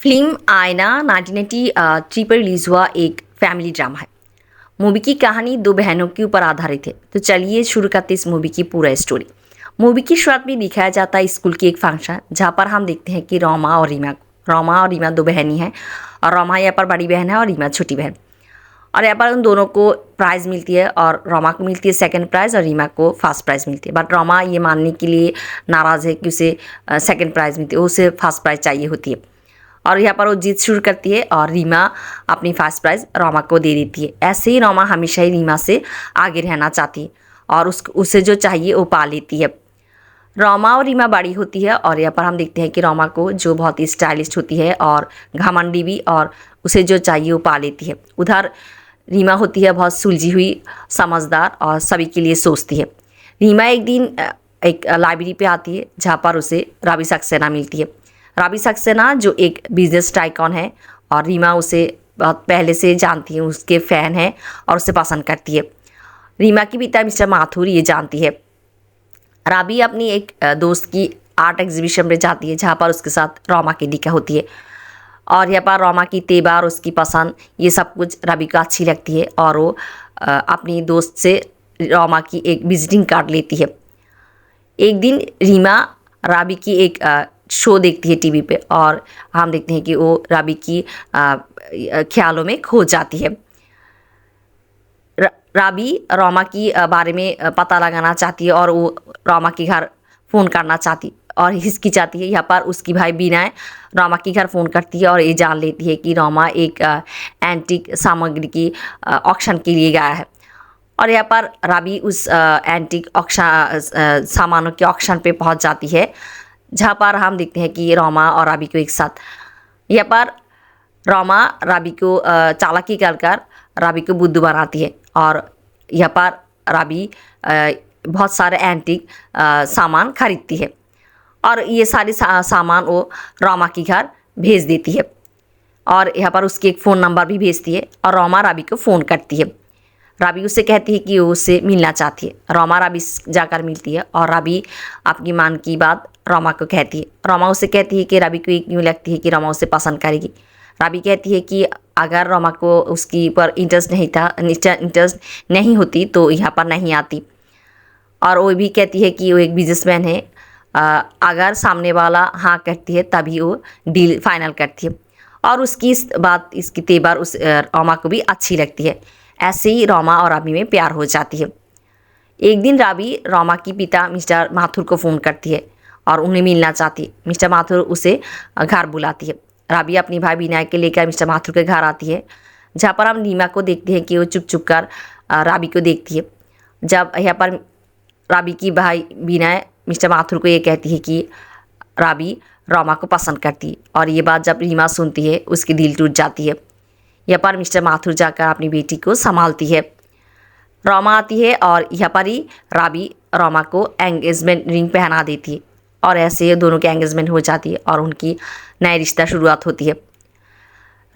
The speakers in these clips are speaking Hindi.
फिल्म आयना 1993 पर रिलीज हुआ एक फैमिली ड्रामा है। मूवी की कहानी दो बहनों के ऊपर आधारित है। तो चलिए शुरू करते इस मूवी की पूरा स्टोरी। मूवी की शुरुआत में दिखाया जाता है स्कूल की एक फंक्शन, जहाँ पर हम देखते हैं कि रोमा और रीमा दो बहनी हैं। और रोमा यहाँ पर बड़ी बहन है और रीमा छोटी बहन। और यहाँ पर उन दोनों को प्राइज़ मिलती है और रोमा को मिलती है सेकंड प्राइज़ और रीमा को फर्स्ट प्राइज़ मिलती है। बट रोमा ये मानने के लिए नाराज़ है कि उसे सेकंड प्राइज़ मिलती है, उसे फर्स्ट प्राइज़ चाहिए होती है। और यहाँ पर वो जीत शुरू करती है और रीमा अपनी फर्स्ट प्राइज़ रोमा को दे देती है। ऐसे ही रोमा हमेशा ही रीमा से आगे रहना चाहती है और उसे जो चाहिए वो पा लेती है। रोमा और रीमा बड़ी होती है और यहाँ पर हम देखते हैं कि रोमा को जो बहुत ही स्टाइलिश होती है और घमंडी भी, और उसे जो चाहिए वो पा लेती है। उधर रीमा होती है बहुत सुलझी हुई, समझदार और सभी के लिए सोचती है। रीमा एक दिन एक लाइब्रेरी पे आती है जहाँ पर उसे रवि सक्सेना मिलती है। रवि सक्सेना जो एक बिजनेस टाइकॉन है और रीमा उसे बहुत पहले से जानती है, उसके फ़ैन है और उसे पसंद करती है। रीमा की पिता मिस्टर माथुर ये जानती है। राबी अपनी एक दोस्त की आर्ट एग्जीबिशन में जाती है जहाँ पर उसके साथ रोमा की निकाह होती है। और यहाँ पर रोमा की तेवर, उसकी पसंद, ये सब कुछ रवि को अच्छी लगती है और वो अपनी दोस्त से रोमा की एक विजिटिंग कार्ड लेती है। एक दिन रीमा राबी की एक शो देखती है टीवी पे और हम देखते हैं कि वो राबी की ख्यालों में खो जाती है। राबी रोमा की बारे में पता लगाना चाहती है और वो रोमा के घर फ़ोन करना चाहती और हिचकिचाती है। यहाँ पर उसकी भाई बीना रोमा के घर फ़ोन करती है और ये जान लेती है कि रोमा एक एंटीक सामग्री की ऑक्शन के लिए गया है। और यहाँ पर राबी उस एंटीक ऑक्शन सामानों के ऑक्शन पे पहुँच जाती है जहाँ पर हम देखते हैं कि रोमा और राबी को एक साथ, यहाँ पर रोमा राबी को चालाकी कर राबी को बुद्धू बनाती है और यहाँ पर राबी बहुत सारे एंटीक सामान खरीदती है और ये सारे सामान वो रोमा के घर भेज देती है। और यहाँ पर उसकी एक फ़ोन नंबर भी भेजती है और रोमा राबी को फ़ोन करती है। राबी उससे कहती है कि वो उससे मिलना चाहती है। रोमा राबी जाकर मिलती है और राबी अपनी मान की बात रोमा को कहती है। रोमा उससे कहती है कि राबी को यूँ लगती है कि रोमा उसे पसंद करेगी। राबी कहती है कि अगर रोमा को उसकी पर इंटरेस्ट नहीं होती तो यहाँ पर नहीं आती। और वो भी कहती है कि वो एक बिजनेसमैन है, अगर सामने वाला हाँ कहती है तभी वो डील फाइनल करती है। और उसकी इस बात, इसकी तेवर उस रोमा को भी अच्छी लगती है। ऐसे ही रोमा और राबी में प्यार हो जाती है। एक दिन राबी रोमा की पिता मिस्टर माथुर को फ़ोन करती है और उन्हें मिलना चाहती है। मिस्टर माथुर उसे घर बुलाती है। राबी अपनी भाई बीना के लेकर मिस्टर माथुर के घर आती है जहाँ पर हम रीमा को देखते हैं कि वो चुप चुप कर राबी को देखती है। जब यहाँ पर राबी की भाई बीना मिस्टर माथुर को ये कहती है कि राबी रोमा को पसंद करती है और ये बात जब रीमा सुनती है उसकी दिल टूट जाती है। यहाँ पर मिस्टर माथुर जाकर अपनी बेटी को संभालती है। रोमा आती है और यहाँ पर ही राबी रोमा को एंगेजमेंट रिंग पहना देती है और ऐसे दोनों की एंगेजमेंट हो जाती है और उनकी नए रिश्ता शुरुआत होती है।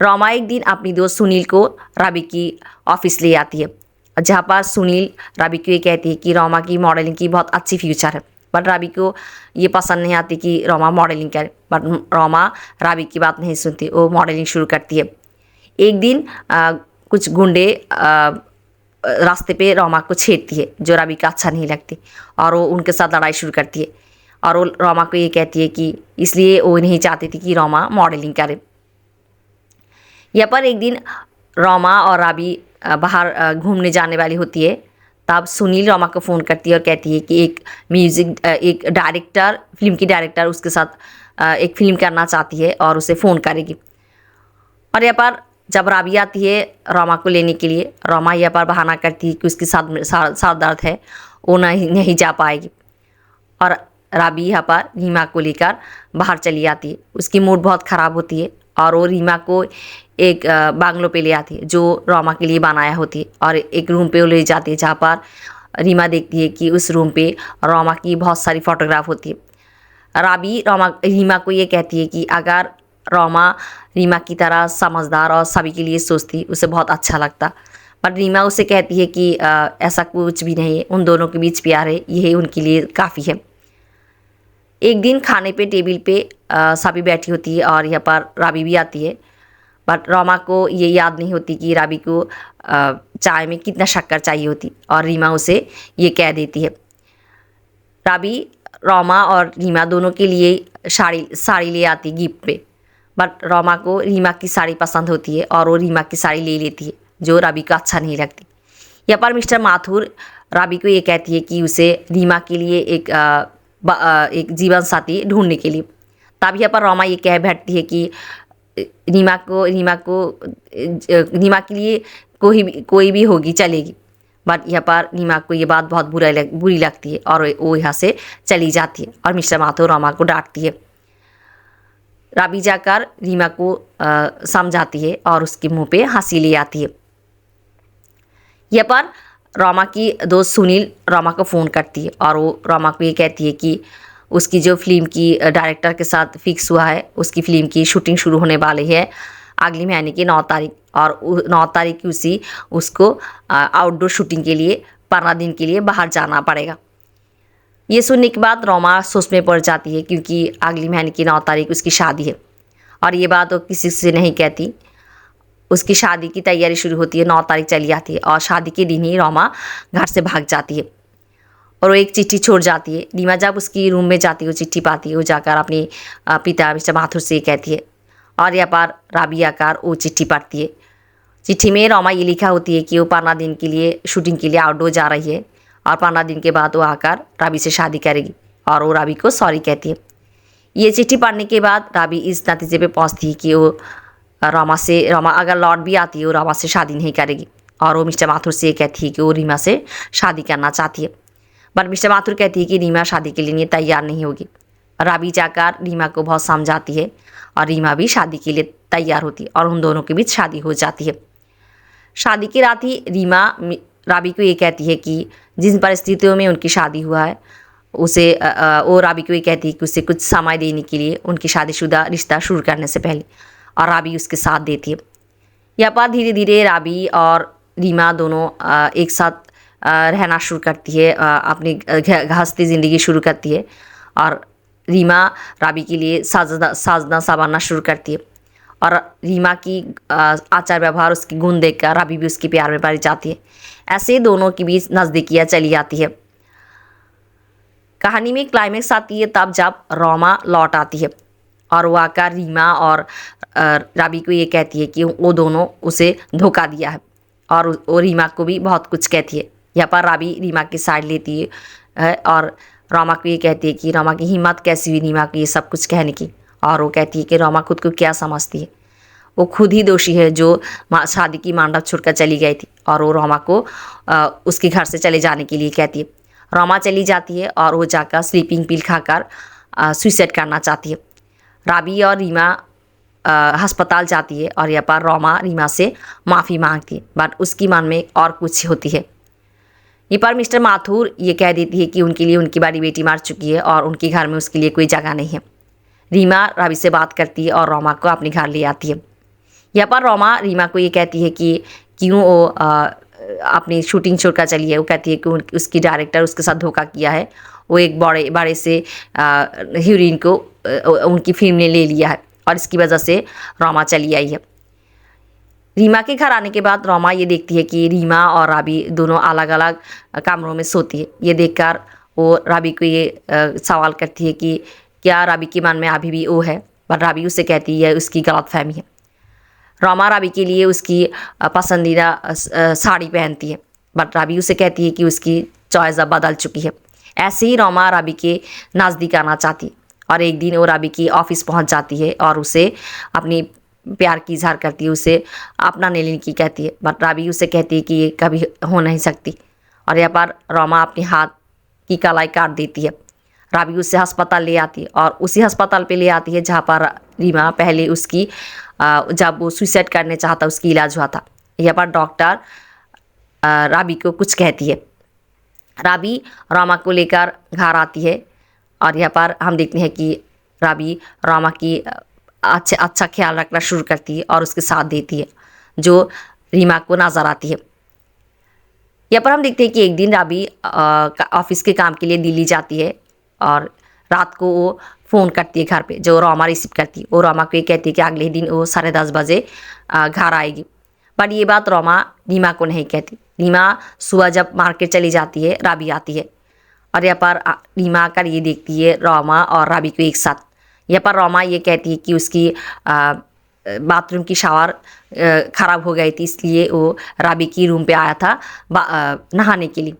रोमा एक दिन अपनी दोस्त सुनील को राबी की ऑफिस ले आती है जहाँ पर सुनील राबी को ये कहती है कि रोमा की मॉडलिंग की बहुत अच्छी फ्यूचर है। बट राबी को ये पसंद नहीं आती कि रोमा मॉडलिंग करे, बट रोमा राबी की बात नहीं सुनती, वो मॉडलिंग शुरू करती है। एक दिन कुछ गुंडे रास्ते पे रोमा को छेड़ती है जो राबी का अच्छा नहीं लगती और वो उनके साथ लड़ाई शुरू करती है और वो रोमा को ये कहती है कि इसलिए वो नहीं चाहती थी कि रोमा मॉडलिंग करे। यहाँ पर एक दिन रोमा और राबी बाहर घूमने जाने वाली होती है, तब सुनील रोमा को फ़ोन करती है और कहती है कि एक डायरेक्टर, फिल्म की डायरेक्टर उसके साथ एक फ़िल्म करना चाहती है और उसे फ़ोन करेगी। और यहाँ पर जब राबी आती है रोमा को लेने के लिए, रोमा यहाँ पर बहाना करती है कि उसके साथ सर दर्द है, वो नहीं जा पाएगी और राबी यहाँ पर रीमा को लेकर बाहर चली आती है। उसकी मूड बहुत ख़राब होती है और वो रीमा को एक बांग्लो पे ले आती है जो रोमा के लिए बनाया होती है और एक रूम पे वो ले जाती है जहाँ पर रीमा देखती है कि उस रूम पे रोमा की बहुत सारी फ़ोटोग्राफ होती है। राबी रीमा को ये कहती है कि अगर रोमा रीमा की तरह समझदार और सभी के लिए सोचती उसे बहुत अच्छा लगता, पर रीमा उसे कहती है कि ऐसा कुछ भी नहीं है, उन दोनों के बीच प्यार है, यही उनके लिए काफ़ी है। एक दिन खाने पे टेबल पे सभी बैठी होती है और यहाँ पर राबी भी आती है। बट रोमा को ये याद नहीं होती कि राबी को चाय में कितना शक्कर चाहिए होती, और रीमा उसे ये कह देती है। राबी रोमा और रीमा दोनों के लिए साड़ी साड़ी ले आती गिफ्ट पे, बट रोमा को रीमा की साड़ी पसंद होती है और वो रीमा की साड़ी ले लेती है जो राबी को अच्छा नहीं लगती। यहाँ पर मिस्टर माथुर राबी को ये कहती है कि उसे रीमा के लिए एक जीवन साथी ढूंढने के लिए। तब यहाँ पर रोमा ये कह बैठती है कि रीमा के लिए कोई भी होगी चलेगी। बट यहाँ पर रीमा को ये बात बहुत बुरी लगती है और वो यहाँ से चली जाती है और मिस्टर माथुर रोमा को डांटती है। राबी जाकर रीमा को समझाती है और उसके मुंह पे हंसी ले आती है। यहाँ पर रोमा की दोस्त सुनील रोमा को फ़ोन करती है और वो रोमा को ये कहती है कि उसकी जो फिल्म की डायरेक्टर के साथ फिक्स हुआ है, उसकी फिल्म की शूटिंग शुरू होने वाली है अगली महीने की 9 तारीख, और 9 तारीख की उसको आउटडोर शूटिंग के लिए 15 दिन के लिए बाहर जाना पड़ेगा। ये सुनने के बाद रोमा सोच में पड़ जाती है क्योंकि अगली महीने की 9 तारीख उसकी शादी है और ये बात वो किसी से नहीं कहती। उसकी शादी की तैयारी शुरू होती है, 9 तारीख चली जाती है और शादी के दिन ही रोमा घर से भाग जाती है और वो एक चिट्ठी छोड़ जाती है। रीमा जब उसकी रूम में जाती है, वो चिट्ठी पाती है, वो जाकर अपने पिता मिस्टर माथुर से कहती है और यहाँ पर राबी आकर वो चिट्ठी पढ़ती है। चिट्ठी में रोमा ये लिखा होती है कि वो 15 दिन के लिए शूटिंग के लिए आउटडोर जा रही है और 15 दिन के बाद वो आकर राबी से शादी करेगी और वो राबी को सॉरी कहती है। ये चिट्ठी पढ़ने के बाद राबी इस नतीजे पे पहुंचती है कि वो रोमा अगर लौट भी आती है वो रोमा से शादी नहीं करेगी और वो मिस्टर माथुर से ये कहती है कि वो रीमा से शादी करना चाहती है। बट मिस्टर माथुर कहती है कि रीमा शादी के लिए तैयार नहीं होगी। राबी जाकर रीमा को बहुत समझाती है और रीमा भी शादी के लिए तैयार होती है और उन दोनों के बीच शादी हो जाती है। शादी की रात ही रीमा राबी को ये कहती है कि जिन परिस्थितियों में उनकी शादी हुआ है उसे वो राबी को ये कहती है कि उसे कुछ समय देने के लिए उनकी शादीशुदा रिश्ता शुरू करने से पहले, और राबी उसके साथ देती है। यहाँ पर धीरे धीरे राबी और रीमा दोनों एक साथ रहना शुरू करती है, अपनी हंसती ज़िंदगी शुरू करती है और रीमा राबी के लिए साजना संवारना शुरू करती है और रीमा की आचार व्यवहार, उसकी गुण देखकर राबी भी उसके प्यार में पड़ जाती है। ऐसे दोनों के बीच नज़दीकियाँ चली जाती है। कहानी में क्लाइमेक्स आती है तब जब रोमा लौट आती है और वो आकर रीमा और राबी को ये कहती है कि वो दोनों उसे धोखा दिया है और वो रीमा को भी बहुत कुछ कहती है। यहाँ पर राबी रीमा की साइड लेती है और रोमा को ये कहती है कि रोमा की हिम्मत कैसी हुई रीमा को ये सब कुछ कहने की, और वो कहती है कि रोमा खुद को क्या समझती है, वो खुद ही दोषी है जो शादी की मंडप छोड़कर चली गई थी, और वो रोमा को उसके घर से चले जाने के लिए कहती है। रोमा चली जाती है और वो जाकर स्लीपिंग पिल खाकर सुसाइड करना चाहती है। राबी और रीमा अस्पताल जाती है और यहाँ पर रोमा रीमा से माफ़ी मांगती है, बट उसकी मन में और कुछ होती है। ये पर मिस्टर माथुर ये कह देती है कि उनके लिए उनकी बड़ी बेटी मर चुकी है और उनके घर में उसके लिए कोई जगह नहीं है। रीमा राबी से बात करती है और रोमा को अपने घर ले आती है। यहाँ पर रोमा रीमा को ये कहती है कि क्यों वो अपनी शूटिंग छोड़कर चली है। वो कहती है कि उसकी डायरेक्टर उसके साथ धोखा किया है, वो एक बड़े से हीरोइन को उनकी फिल्म ने ले लिया है और इसकी वजह से रोमा चली आई है। रीमा के घर आने के बाद रोमा ये देखती है कि रीमा और राबी दोनों अलग अलग कमरों में सोती है। ये देखकर वो राबी को ये सवाल करती है कि क्या राबी के मन में अभी भी वो है, पर राबी उसे कहती है उसकी गलतफहमी है। रोमा राबी के लिए उसकी पसंदीदा साड़ी पहनती है, बट राबी उसे कहती है कि उसकी चॉइस अब बदल चुकी है। ऐसे ही रोमा राबी के नज़दीक आना चाहती और एक दिन वो राबी की ऑफिस पहुंच जाती है और उसे अपनी प्यार की इजहार करती है, उसे अपना लेने की कहती है, बट राबी उसे कहती है कि ये कभी हो नहीं सकती और यहाँ पर रोमा अपने हाथ की कलाई काट देती है। राबी उसे अस्पताल ले आती है और उसी अस्पताल पे ले आती है जहाँ पर रीमा पहले उसकी जब वो सुसाइड करने चाहता उसकी इलाज हुआ था। यहाँ पर डॉक्टर राबी को कुछ कहती है। राबी रोमा को लेकर घर आती है और यहाँ पर हम देखते हैं कि राबी रोमा की अच्छा ख्याल रखना शुरू करती है और उसके साथ देती है जो रीमा को नज़र आती है। यहाँ पर हम देखते हैं कि एक दिन राबी ऑफिस के काम के लिए दिल्ली जाती है और रात को वो फ़ोन करती है घर पे, जो रोमा रिसीव करती है। वो रोमा को ये कहती है कि अगले दिन वो 10:30 बजे घर आएगी। बट ये बात रोमा रीमा को नहीं कहती। रीमा सुबह जब मार्केट चली जाती है, राबी आती है और यहाँ पर रीमा आकर ये देखती है रोमा और राबी को एक साथ। यहाँ पर रोमा ये कहती है कि उसकी बाथरूम की शावर ख़राब हो गई थी, इसलिए वो राबी की रूम पे आया था नहाने के लिए।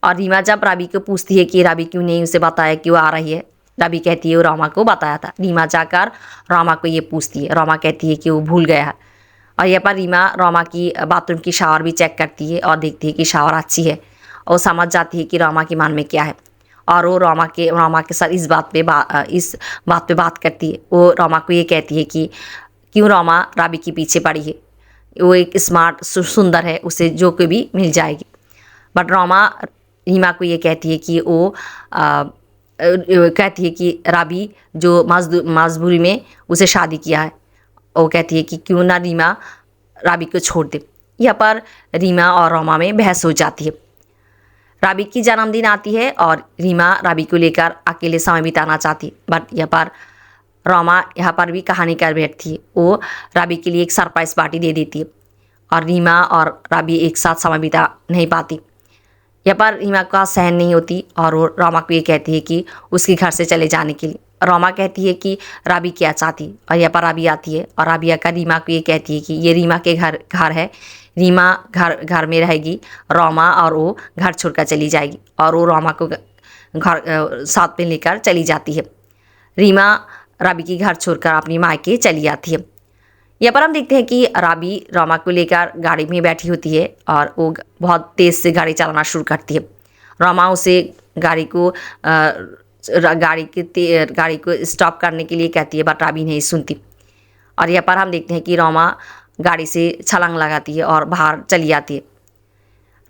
और रीमा जब राबी को पूछती है कि राबी क्यों नहीं उसे बताया कि वो आ रही है, राबी कहती है वो रोमा को बताया था। रीमा जाकर रोमा को ये पूछती है, रोमा कहती है कि वो भूल गया है। और यहाँ पर रीमा रोमा की बाथरूम की शावर भी चेक करती है और देखती है कि शावर अच्छी है और समझ जाती है कि रोमा के मन में क्या है। और वो रोमा के साथ इस बात पे बात करती है। वो रोमा को ये कहती है कि क्यों रोमा राबी के पीछे पड़ी है, वो एक स्मार्ट सुंदर है, उसे जो कोई भी मिल जाएगी। बट रोमा रीमा को ये कहती है कि वो कहती है कि राबी जो मजबूरी में उसे शादी किया है। वो कहती है कि क्यों ना रीमा राबी को छोड़ दे। यहाँ पर रीमा और रोमा में बहस हो जाती है। राबी की जन्मदिन आती है और रीमा राबी को लेकर अकेले समय बिताना चाहती है। बट यहाँ पर रोमा यहाँ पर भी कहानी कर बैठती है। वो राबी के लिए एक सरप्राइज पार्टी दे देती है और रीमा और राबी एक साथ समय बिता नहीं पाती। यहाँ पर रीमा का सहन नहीं होती और वो रोमा को ये कहती है कि उसके घर से चले जाने के लिए। रोमा कहती है कि राबी क्या चाहती, और यहाँ पर राबी आती है और राबी आकर रीमा को ये कहती है कि ये रीमा के घर है, रीमा घर में रहेगी, रोमा और वो घर छोड़कर चली जाएगी। और वो रोमा को घर साथ में लेकर चली जाती है। रीमा राबी की घर छोड़कर अपनी मायके चली आती है। यहाँ पर हम देखते हैं कि राबी रोमा को लेकर गाड़ी में बैठी होती है और वो बहुत तेज़ से गाड़ी चलाना शुरू करती है। रोमा उसे गाड़ी को स्टॉप करने के लिए कहती है, बट राबी नहीं सुनती। और यहाँ पर हम देखते हैं कि रोमा गाड़ी से छलांग लगाती है और बाहर चली आती है।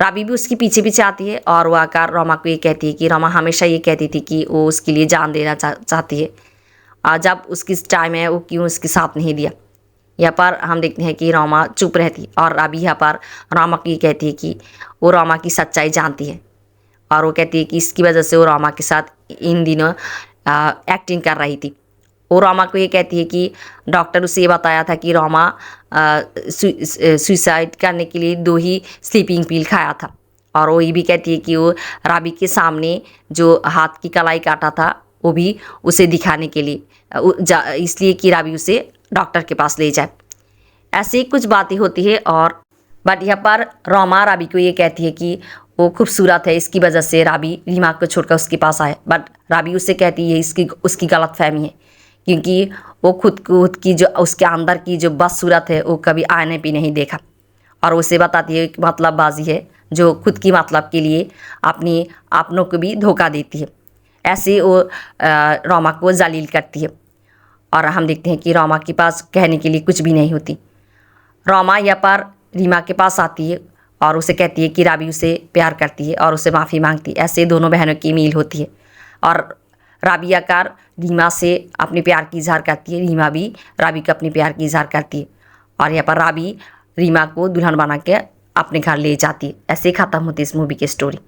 राबी भी उसके पीछे पीछे आती है और वो आकर रोमा को ये कहती है कि रोमा हमेशा ये कहती थी कि वो उसके लिए जान देना चाहती है, और जब उसकी टाइम है वो क्यों उसके साथ नहीं दिया। यहाँ पर हम देखते हैं कि रोमा चुप रहती और राबी यहाँ पर रोमा को ये कहती है कि वो रोमा की सच्चाई जानती है और वो कहती है कि इसकी वजह से वो रोमा के साथ इन दिनों एक्टिंग कर रही थी। वो रोमा को ये कहती है कि डॉक्टर उसे ये बताया था कि रोमा सुसाइड करने के लिए 2 ही स्लीपिंग पिल खाया था। और वो ये भी कहती है कि वो राबी के सामने जो हाथ की कलाई काटा था वो भी उसे दिखाने के लिए, इसलिए कि राबी उसे डॉक्टर के पास ले जाए। ऐसी कुछ बातें होती है। और बट यहाँ पर रोमा राबी को ये कहती है कि वो खूबसूरत है, इसकी वजह से राबी रीमा को छोड़कर उसके पास आए। बट राबी उससे कहती है उसकी गलत फहमी है, क्योंकि वो खुद की जो उसके अंदर की जो बदसूरत है वो कभी आईने पे नहीं देखा। और उसे बताती है कि मतलबबाजी है जो खुद की मतलब के लिए अपनों को भी धोखा देती है। ऐसे वो रोमा को जलील करती है। और हम देखते हैं कि रोमा के पास कहने के लिए कुछ भी नहीं होती। रोमा यहाँ पर रीमा के पास आती है और उसे कहती है कि राबी उसे प्यार करती है और उसे माफ़ी मांगती है। ऐसे दोनों बहनों की मील होती है और राबी आकर रीमा से अपने प्यार की इजहार करती है, रीमा भी राबी को अपने प्यार की इजहार करती है। और यहाँ पर राबी रीमा को दुल्हन बना के अपने घर ले जाती है। ऐसे ख़त्म होती है इस मूवी की स्टोरी।